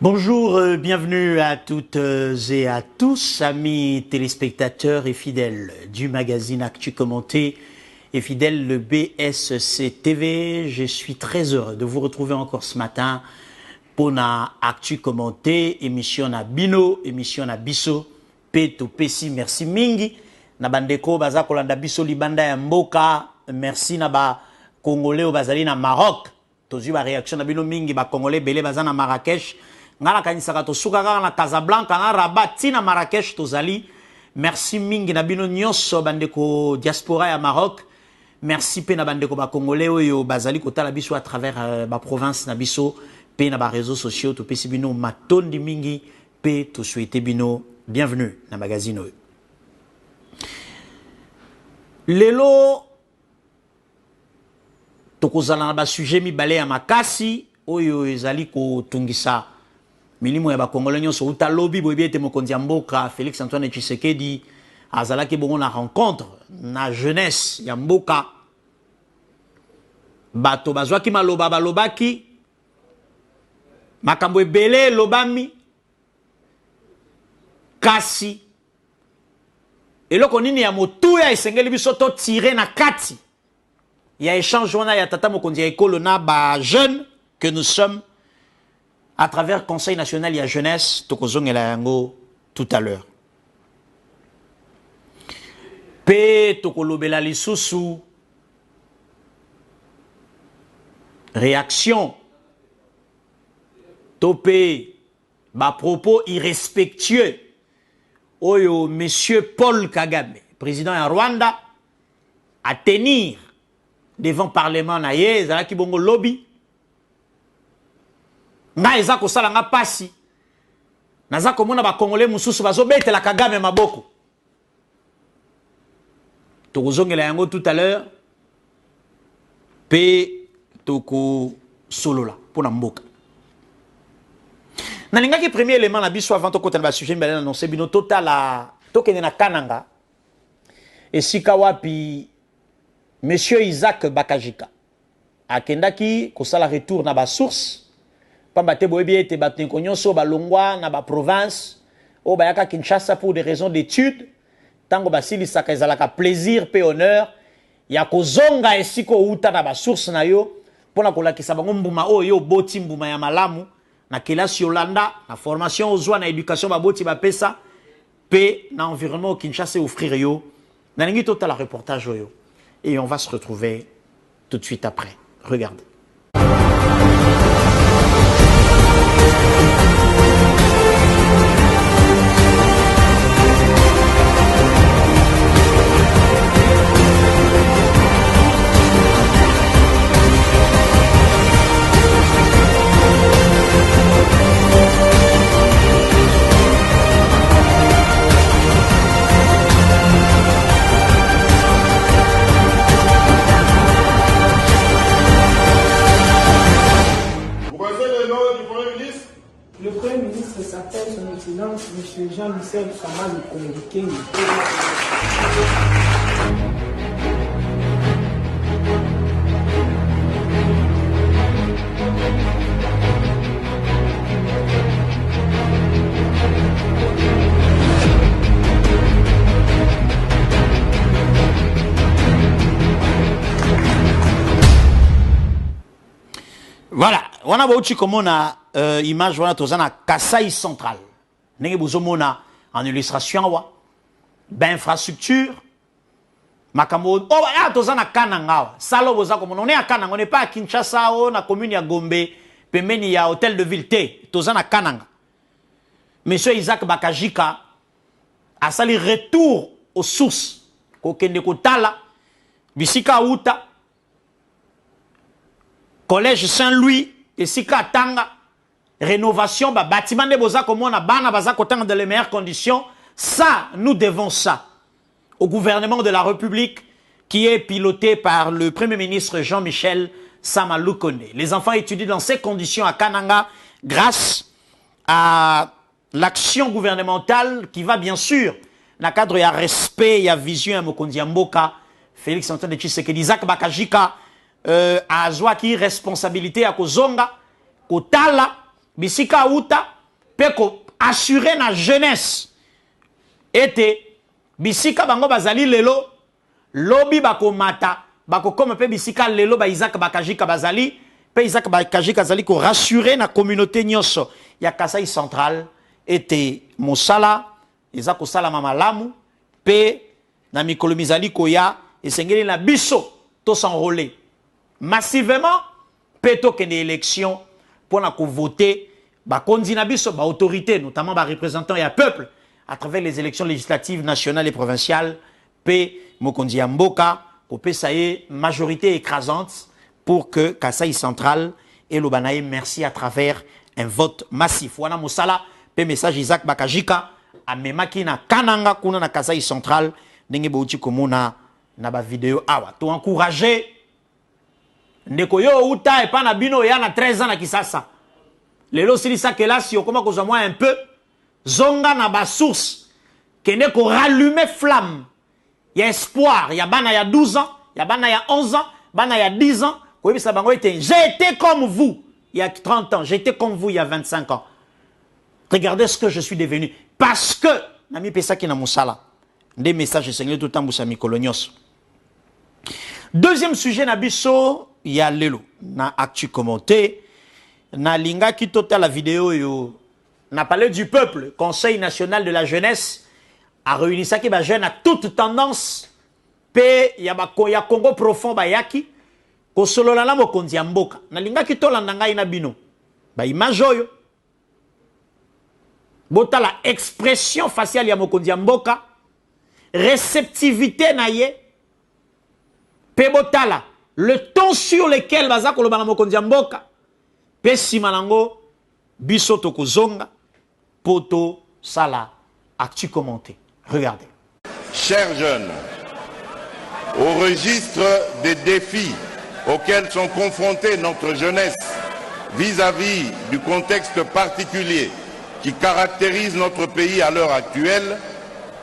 Bonjour, bienvenue à toutes et à tous, amis téléspectateurs et fidèles du magazine Actu Commenté et fidèles de BSC TV. Je suis très heureux de vous retrouver encore ce matin pour na Actu Commenté, émission na Bino, émission na Biso, Peto Pesi, merci mingi. Na bandeko baza kolanda biso libanda ya mboka, merci na ba Congolais au bazali na Maroc. Tozu ba réaction na bino mingi ba Congolais belé baza na Marrakech. Ngala kanisaka to suka na Casablanca na Rabat tina Marrakech tozali. Merci mingi na bino nyonso bandeko diaspora ya Maroc. Merci pe na bandeko ba Congolais oyo bazali kotala biso à travers ba province na biso pe na ba réseaux sociaux to pesi bino matondi mingi pe to souhaiter bino bienvenue na magazine oyo. Lelo tokozala na ba sujet mibale ya makasi oyo ezali ko tungisa milimo ya ba Congolais nyonso uta lobby boyebi ete mokonzi ya mboka Félix Antoine Tshisekedi azalaki bongo na rencontre na jeunesse ya mboka bato bazwaki maloba balobaki makambo ebele lobami kasi eloko nini ya motuya esengeli biso to tirer na kati ya échange wana ya tata mokonzi ya ekolo na ba jeunes que nous sommes à travers Conseil national ya jeunesse tokozongela yango tout à l'heure. Pe tokolobela lisusu réaction topé ba propos irrespectueux oyo monsieur Paul Kagame, président ya Rwanda, à tenir devant parlement na ye ezalaki bongo lobby nga eza kosala nga pasi naza komona ba Congolais mususu bazobetela Kagame maboko tokozongela yango tout à l'heure pe toko solola pona mboka nalingaki premier élément na biso avant tokota na ba sujet mbele annoncé bino totala tokende na Kananga esika wapi monsieur Isaac Bakajika akendaki kosala retour na ba source pambate boyebi ete bato nyonso balongwa na ba province o bayaka Kinshasa pour des raisons d'études tango basilisaka ezalaka plaisir pe honneur ya kozonga esiko uta na ba source na yo pona kolakisa bango mbuma oyo boti mbuma ya malamu na kelasi Yolanda na formation ozwa na éducation baboti bapesa pe na environnement Kinshasa offrir yo na lingi total reportage oyo et on va se retrouver tout de suite après. Regardez. Le Premier ministre s'appelle son Excellence M. Jean-Michel Sama Lukonde. Voilà, on a beaucoup comme na image wana tozana Kasai central. Nenge bozomona en illustration wa ben infrastructure makambo oh ya tozana Kananga salo boza comme on est à Kananga, on n'est pas à Kinshasa o na commune ya Gombe pembeni ya hôtel de ville T tozana Kananga. Monsieur Isaac Bakajika a sali retour aux sources ko kende ko tala bisika uta Collège Saint-Louis, et Sika Tanga, rénovation, bâtiment de boza comme on a bana baza kotanga dans les meilleures conditions. Ça, nous devons ça au gouvernement de la République qui est piloté par le Premier ministre Jean-Michel Sama Lukonde. Les enfants étudient dans ces conditions à Kananga grâce à l'action gouvernementale qui va bien sûr dans le cadre de respect et de vision à Mokonzi Mboka, Félix Antoine Tshisekedi, Isaac Bakajika, a zwaki responsabilité à kozonga kotala bisika uta peko assurer na jeunesse ete bisika bango bazali lelo lobi bako mata bako comme pe bisika lelo ba Isaac Bakajika bazali pe Isaac Bakajika zali ko rassurer na communauté nyonso ya Kasai central ete mosala ezako sala mamalamu pe na mikolo mizali koya esengeli na biso to s'enrôler massivement pe to kende élection pour na ko voter ba kondi na biso ba autorité notamment ba représentants ya peuple à travers les élections législatives nationales et provinciales pe mokondi ya mboka ko pesa ye majorité écrasante pour que Kasai central et l'Obanaye merci à travers un vote massif wana mosala pe message Isaac Bakajika amemaki na kananga kuna na Kasai central ndenge bouti komona na ba vidéo awa to encourager ndeko yo uta epa na bino ya na 13 ans na Kisasa lelo silisa kelasi okoma kozwa moi un peu zonga na ba source kende ko rallumer flamme ya espoir ya bana ya 12 ans ya bana ya 11 ans bana ya 10 ans ko yebisa bango ete j'ai été comme vous il y a 30 ans j'étais comme vous il y a 25 ans regardez ce que je suis devenu parce que nami pesa ki na musala des messages seigneur tout temps busa mikolonios. Deuxième sujet na biso ya lelo na actu commenté na linga ki total la vidéo yo na parlé du peuple Conseil national de la jeunesse a réuni ça qui ba jeune à toute tendance pe ya ba ya Congo profond ba yaki ko solo la mokonzi ya mboka na linga ki tolanda ngai na bino ba image oyo bota la expression faciale ya mokonzi ya mboka réceptivité na ye pe botala le ton sur lequel baza koloba na mokonzi ya mboka pe simanango biso tokozonga poto sala actu commenté. Regardez. Chers jeunes, au registre des défis auxquels sont confrontés notre jeunesse vis-à-vis du contexte particulier qui caractérise notre pays à l'heure actuelle,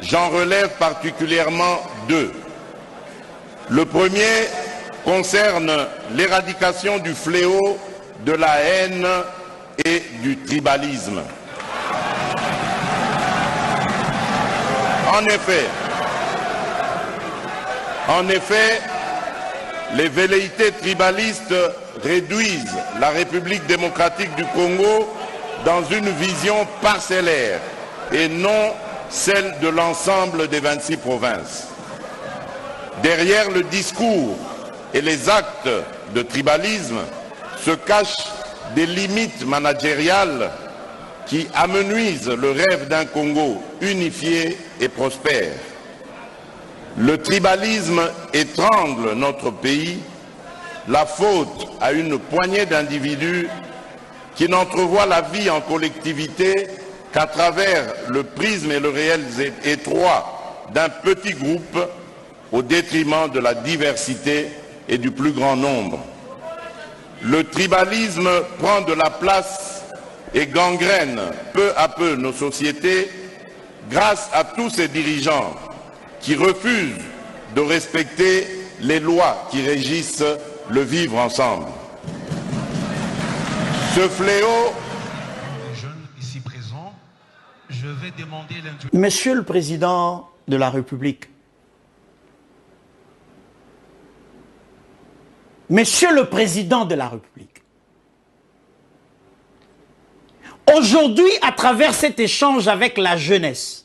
j'en relève particulièrement deux. Le premier concerne l'éradication du fléau de la haine et du tribalisme. En effet, les velléités tribalistes réduisent la République démocratique du Congo dans une vision parcellaire et non celle de l'ensemble des 26 provinces. Derrière le discours et les actes de tribalisme se cachent des limites managériales qui amenuisent le rêve d'un Congo unifié et prospère. Le tribalisme étrangle notre pays, la faute à une poignée d'individus qui n'entrevoient la vie en collectivité qu'à travers le prisme et le réel étroit d'un petit groupe au détriment de la diversité et du plus grand nombre. Le tribalisme prend de la place et gangrène peu à peu nos sociétés grâce à tous ces dirigeants qui refusent de respecter les lois qui régissent le vivre ensemble. Ce fléau... Jeunes ici présents, je vais demander l'introduction. Monsieur le Président de la République, Monsieur le Président de la République, aujourd'hui, à travers cet échange avec la jeunesse,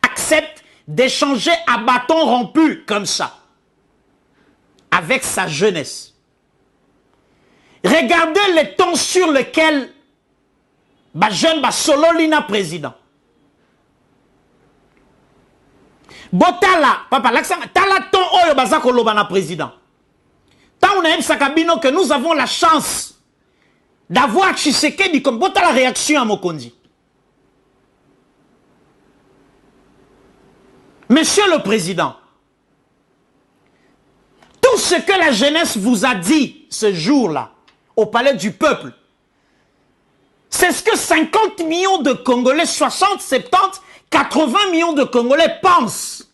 accepte d'échanger à bâton rompu comme ça avec sa jeunesse. Regardez le ton sur lequel jeune Sololina président. Botala, papa, tala ton oyo bazako lobana président. Tant on a un sakabino que nous avons la chance d'avoir Tshisekedi comme botala réaction à Mokondi. Monsieur le Président, tout ce que la jeunesse vous a dit ce jour-là, au Palais du Peuple, c'est ce que 50 millions de Congolais, 60, 70, 80 millions de Congolais pensent,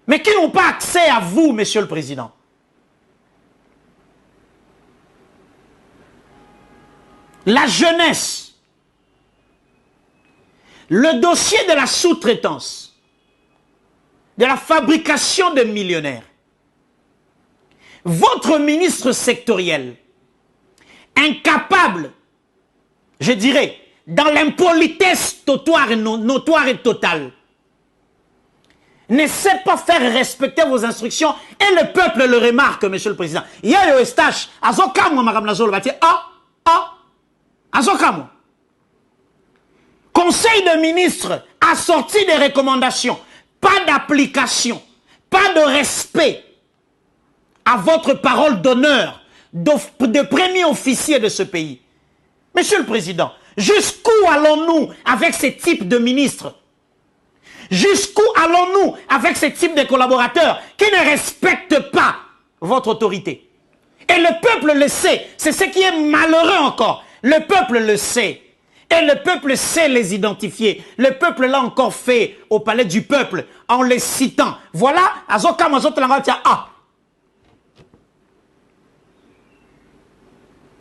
mais qui n'ont pas accès à vous, Monsieur le Président. La jeunesse, le dossier de la sous-traitance, de la fabrication de millionnaires, votre ministre sectoriel, incapable, je dirais, dans l'impolitesse notoire et totale, ne sait pas faire respecter vos instructions et le peuple le remarque, Monsieur le Président. Il y a eu Eustache, Azokamwa, Madame Nazolo, Azokamwa. Conseil de ministres a sorti des recommandations, pas d'application, pas de respect à votre parole d'honneur de premier officier de ce pays. Monsieur le Président, jusqu'où allons-nous avec ce type de ministres? Jusqu'où allons-nous avec ce type de collaborateurs qui ne respectent pas votre autorité? Et le peuple le sait, c'est ce qui est malheureux encore. Le peuple le sait. Et le peuple sait les identifier. Le peuple l'a encore fait au palais du peuple en les citant. Voilà,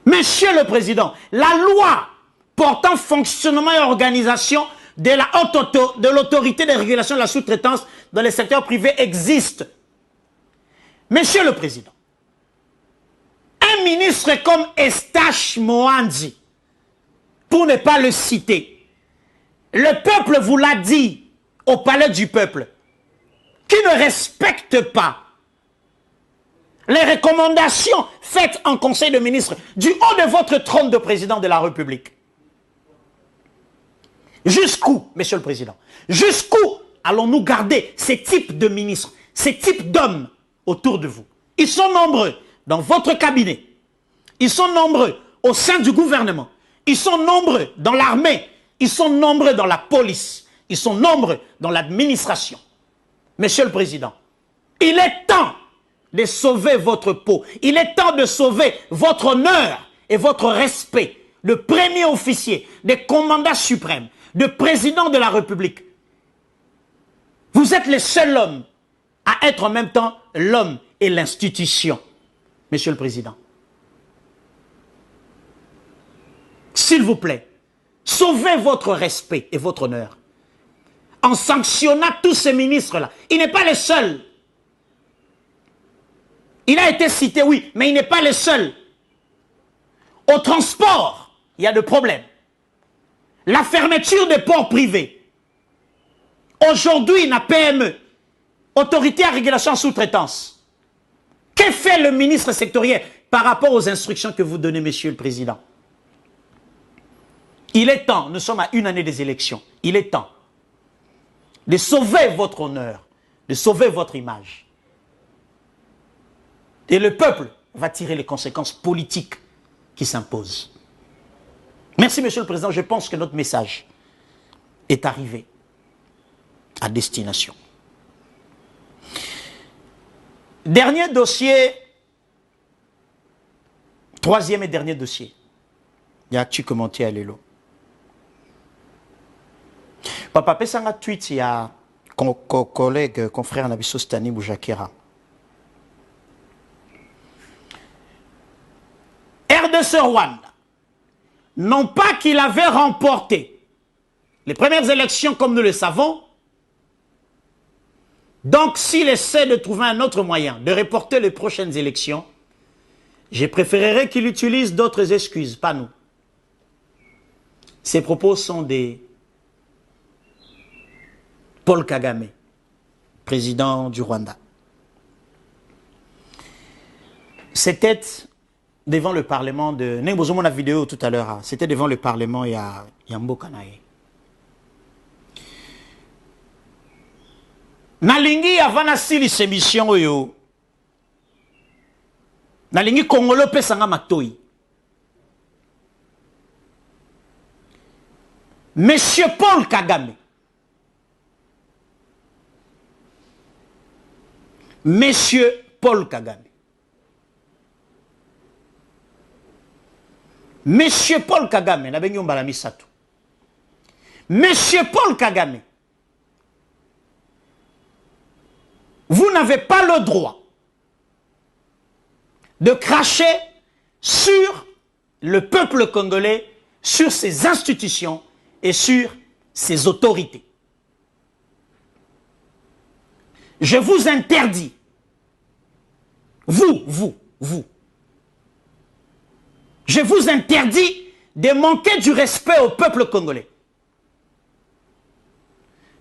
Monsieur le Président, la loi portant fonctionnement et organisation de l'autorité de régulation de la sous-traitance dans les secteurs privés existe. Monsieur le Président, un ministre comme Eustache Mohanzi, pour ne pas le citer, le peuple vous l'a dit au palais du peuple, qui ne respecte pas les recommandations faites en Conseil de ministres du haut de votre trône de président de la République. Jusqu'où, Monsieur le Président, jusqu'où allons-nous garder ces types de ministres, ces types d'hommes autour de vous? Ils sont nombreux dans votre cabinet. Ils sont nombreux au sein du gouvernement. Ils sont nombreux dans l'armée. Ils sont nombreux dans la police. Ils sont nombreux dans l'administration. Monsieur le Président, il est temps de sauver votre peau. Il est temps de sauver votre honneur et votre respect de premier officier, de commandant suprême, de président de la République. Vous êtes le seul homme à être en même temps l'homme et l'institution, Monsieur le Président. S'il vous plaît, sauvez votre respect et votre honneur en sanctionnant tous ces ministres-là. Il n'est pas le seul. Il a été cité, oui, mais il n'est pas le seul. Au transport, il y a des problèmes. La fermeture des ports privés. Aujourd'hui, la PME, Autorité à régulation sous-traitance. Que fait le ministre sectoriel par rapport aux instructions que vous donnez, Monsieur le Président? Il est temps, nous sommes à une année des élections, il est temps de sauver votre honneur, de sauver votre image. Et le peuple va tirer les conséquences politiques qui s'imposent. Merci, Monsieur le Président. Je pense que notre message est arrivé à destination. Dernier dossier, troisième et dernier dossier. Il y a tu commenté à l'élo. Papa Pesanga tweet, il y a collègue, confrère Nabiso Stani Boujakera. RDC Rwanda, non pas qu'il avait remporté les premières élections comme nous le savons, donc s'il essaie de trouver un autre moyen de reporter les prochaines élections, je préférerais qu'il utilise d'autres excuses, pas nous. Ces propos sont des Paul Kagame, président du Rwanda. C'était devant le Parlement de... Nous la vidéo tout à l'heure. C'était devant le Parlement, il y a Mbokanae. Nalingi avana sili semission yo. Nalingi Kongolo pesanga matoi. Monsieur Paul Kagame, Monsieur Paul Kagame. Monsieur Paul Kagame, Monsieur Paul Kagame, vous n'avez pas le droit de cracher sur le peuple congolais, sur ses institutions et sur ses autorités. Je vous interdis, vous, je vous interdis de manquer du respect au peuple congolais.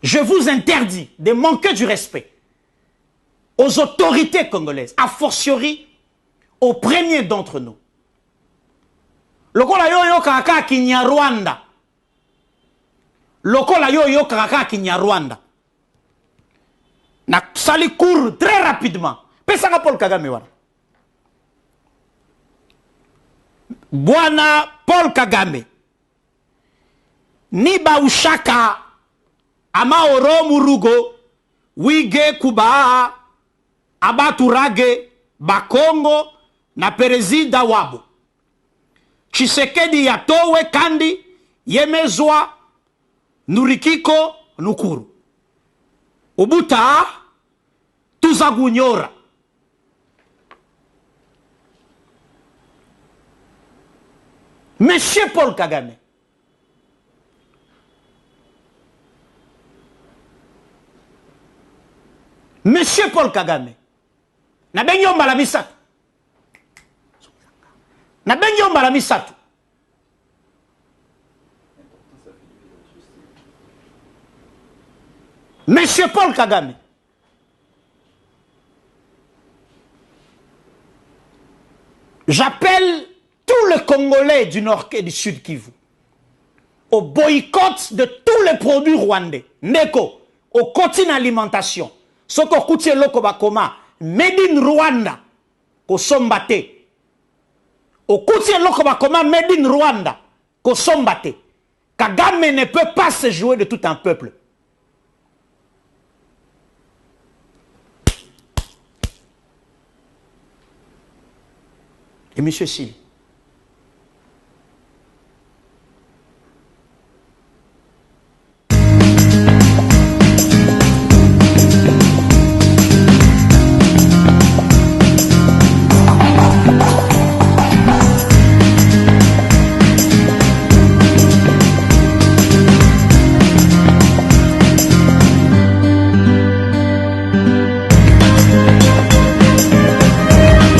Je vous interdis de manquer du respect aux autorités congolaises, a fortiori aux premiers d'entre nous. Lokola yo kaka Kinyarwanda. Lokola yo kaka Kinyarwanda. Na sali court très rapidement. Pesanga Paul Kagame wana. Bwana Paul Kagame. Niba ushaka ama oro murugo wige kuba abaturage bakongo na perezida wabo. Tshisekedi yatowe kandi yemezwa nurikiko nukuru. Ubuta tuzagunyora. Monsieur Paul Kagame. Monsieur Paul Kagame. Na benyo mbala misatu. Na benyo mbala misatu. Monsieur Paul Kagame. J'appelle tous les Congolais du Nord et du Sud Kivu au boycott de tous les produits rwandais. Neko, au continent alimentation. Soko kutie loko bakoma, made in Rwanda, ko sombate. Au kutie loko bakoma, made in Rwanda, ko sombate. Kagame ne peut pas se jouer de tout un peuple. Et monsieur Sili,